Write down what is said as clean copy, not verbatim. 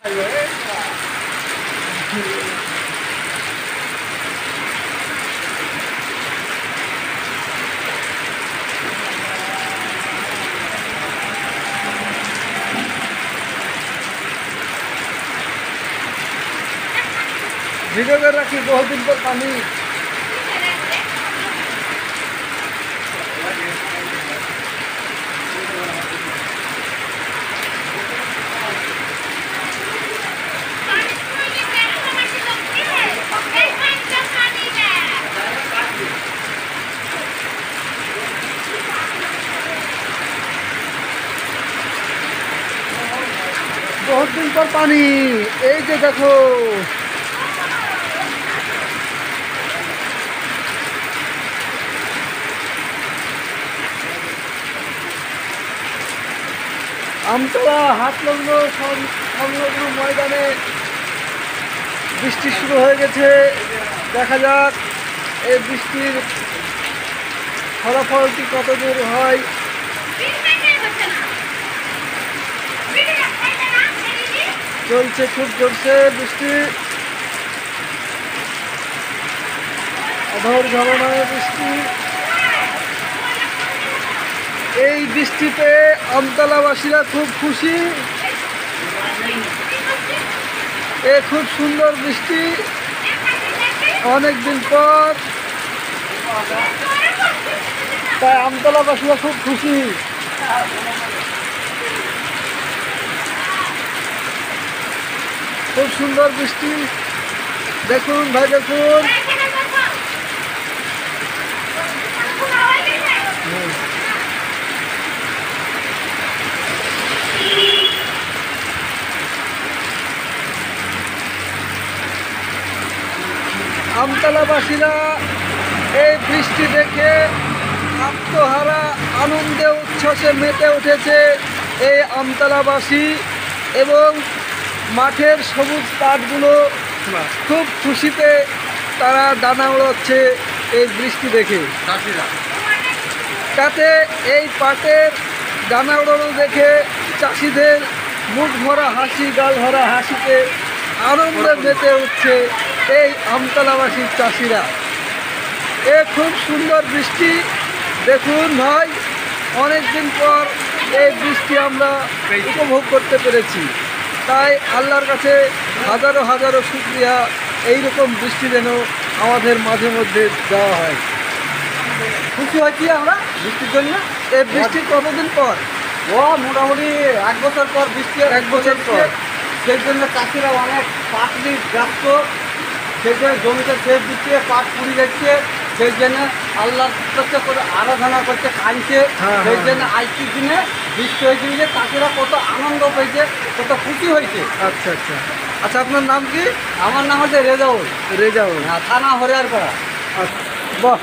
Video করে রাখি, বহুদিন পর পানি। बहुत दिन पर पानी, এই যে দেখো আমতলা হাটলগ্ন সংলগ্ন ময়দানে বৃষ্টি শুরু হয়ে গেছে। দেখা যাক এই বৃষ্টির ফলাফলটি কত দূর হয়। চলছে খুব জোরছে বৃষ্টি, অধর ঝরনায় বৃষ্টি। এই বৃষ্টিতে আমতলাবাসীরা খুব খুশি। খুব সুন্দর বৃষ্টি, অনেক দিন পর, তাই আমতলাবাসীরা খুব খুশি। খুব সুন্দর বৃষ্টি, দেখুন ভাই, দেখুন। আমতলাবাসীরা এই বৃষ্টি দেখে আত্মহারা আনন্দে উচ্ছ্বাসে মেতে উঠেছে এই আমতলাবাসী, এবং মাঠের সবুজ পাটগুলো খুব খুশিতে তারা দানা ওড়াচ্ছে এই বৃষ্টি দেখে। তাতে এই পাটের দানা ওড়ানো দেখে চাষিদের মুখ ভরা হাসি, গাল ভরা হাসিতে আনন্দে মেতে উঠছে এই আমতলাবাসীর চাষিরা। খুব সুন্দর বৃষ্টি, দেখুন ভাই, অনেক দিন পর এই বৃষ্টি আমরা উপভোগ করতে পেরেছি। তাই আল্লাহর কাছে হাজারো হাজারো শুকরিয়া, এইরকম বৃষ্টি যেন আমাদের মাঝে মধ্যে দেওয়া হয়। খুশি হয়েছি আমরা বৃষ্টির জন্য। এই বৃষ্টি কতদিন পর? মোটামুটি 1 বছর পর বৃষ্টি, 1 বছর পর। সেই জন্য চাষিরা অনেক পাট নিয়ে ব্যস্ত, সেই জন্য জমিতে সেচ দিচ্ছে, পাট পুড়ি যাচ্ছে, সেই জন্য আল্লাহ করে আরাধনা করছে, কাঁদছে। সেই জন্য আজকের দিনে বৃষ্টি হয়েছে যে চাষিরা কত আনন্দ পেয়েছে, কত খুশি হয়েছে। আচ্ছা আচ্ছা আচ্ছা, আপনার নাম কি? আমার নাম হচ্ছে রেজাউল। রেজাউল, থানা হরিয়ারপাড়া। আচ্ছা, বাহ।